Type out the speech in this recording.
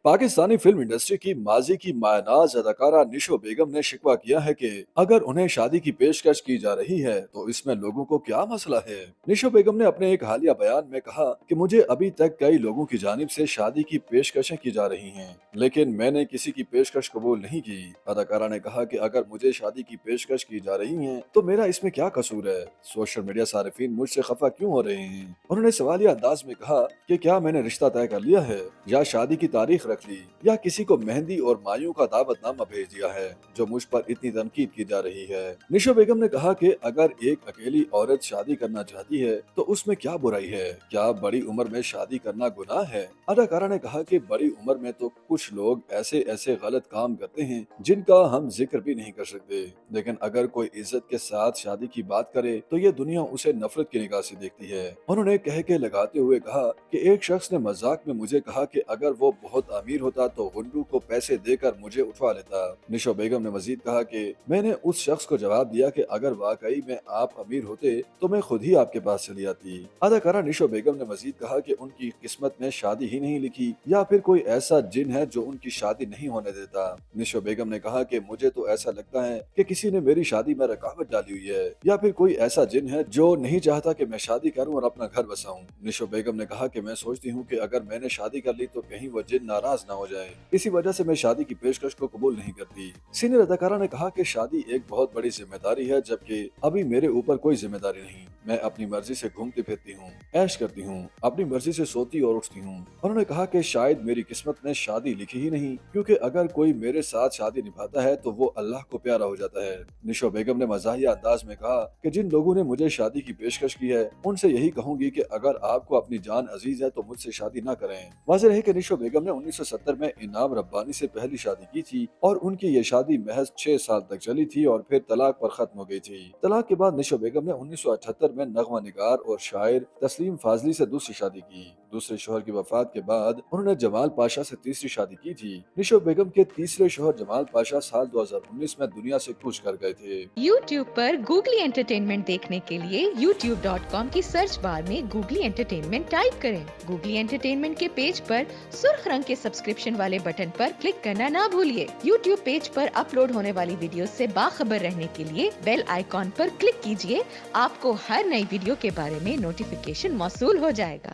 Pakistani film industry की माजी की मायनाज अदाकारा निशो बेगम ने शिकवा किया है कि अगर उन्हें शादी की पेशकश की जा रही है तो इसमें लोगों को क्या मसला है। निशो बेगम ने अपने एक हालिया बयान में कहा कि मुझे अभी तक कई लोगों की जानिब से शादी की पेशकशें की जा रही हैं, लेकिन मैंने किसी की पेशकश कबूल नहीं की। अदाकारा ने कहा कि अगर मुझे शादी की पेशकश की जा रही है तो मेरा इसमें क्या कसूर है। सोशल मीडिया सारिफीन मुझसे खफा क्यों हो रहे हैं। उन्होंने सवालिया अंदाज में कहा कि क्या मैंने रिश्ता तय कर लिया है या शादी की तारीख रख ली या किसी को मेहंदी और मायूं का दावतनामा भेज दिया है जो मुझ पर इतनी तनकीद की जा रही है। निशो बेगम ने कहा कि अगर एक अकेली औरत शादी करना चाहती है तो उसमें क्या बुराई है, क्या बड़ी उम्र में शादी करना गुनाह है। अदाकारा ने कहा कि बड़ी उम्र में तो कुछ लोग ऐसे ऐसे गलत काम करते हैं जिनका हम जिक्र भी नहीं कर सकते, लेकिन अगर कोई इज्जत के साथ शादी की बात करे तो ये दुनिया उसे नफरत की निगाह से देखती है। उन्होंने कह के लगाते हुए कहा कि एक शख्स ने मजाक में मुझे कहा कि अगर वो बहुत अमीर होता तो गुंडू को पैसे देकर मुझे उठवा लेता। निशो बेगम ने मजीद कहा कि मैंने उस शख्स को जवाब दिया कि अगर वाकई में आप अमीर होते तो मैं खुद ही आपके पास चली आती। अदाकारा निशो बेगम ने मजीद कहा कि उनकी किस्मत में शादी ही नहीं लिखी या फिर कोई ऐसा जिन है जो उनकी शादी नहीं होने देता। निशो बेगम ने कहा कि मुझे तो ऐसा लगता है कि किसी ने मेरी शादी में रुकावट डाली हुई है या फिर कोई ऐसा जिन है जो नहीं चाहता कि मैं शादी करूं और अपना घर बसाऊं। निशो बेगम ने कहा कि मैं सोचती हूं कि अगर मैंने शादी कर ली तो कहीं वो जिन नाराज ना हो जाए, इसी वजह से मैं शादी की पेशकश को कबूल नहीं करती। सीनियर अदाकारा ने कहा कि शादी एक बहुत बड़ी जिम्मेदारी है जबकि अभी मेरे ऊपर कोई जिम्मेदारी नहीं। मैं अपनी मर्जी से घूमती फिरती हूँ, ऐश करती हूँ, अपनी मर्जी से सोती और उठती हूँ। उन्होंने कहा कि शायद मेरी किस्मत में शादी लिखी ही नहीं, क्योंकि अगर कोई मेरे साथ शादी निभाता है तो वो अल्लाह को प्यारा हो जाता है। निशो बेगम ने मजाहिया अंदाज में कहा कि जिन लोगों ने मुझे शादी की पेशकश की है उनसे यही कहूंगी कि अगर आपको अपनी जान अजीज है तो मुझसे शादी न करें। वाज़ेह है कि निशो बेगम ने 1970 में इनाम रब्बानी से पहली शादी की थी और उनकी ये शादी महज 6 साल तक चली थी और फिर तलाक पर खत्म हो गई थी। तलाक के बाद निशो बेगम ने 1978 में नगमा निगार और शायर तस्लीम फाजली से दूसरी शादी की। दूसरे शोहर की वफात के बाद उन्होंने जमाल पाशा से तीसरी शादी की थी। निशो बेगम के तीसरे शोहर जमाल पाशा साल 2019 में दुनिया से कूच कर गए थे। YouTube पर गूगली एंटरटेनमेंट देखने के लिए youtube.com की सर्च बार में गूगली एंटरटेनमेंट टाइप करें। गूगली एंटरटेनमेंट के पेज पर सुर्ख रंग के सब्सक्रिप्शन वाले बटन पर क्लिक करना ना भूलिए। YouTube पेज पर अपलोड होने वाली वीडियो से बाखबर रहने के लिए बेल आइकॉन पर क्लिक कीजिए। आपको हर नई वीडियो के बारे में नोटिफिकेशन मौसूल हो जाएगा।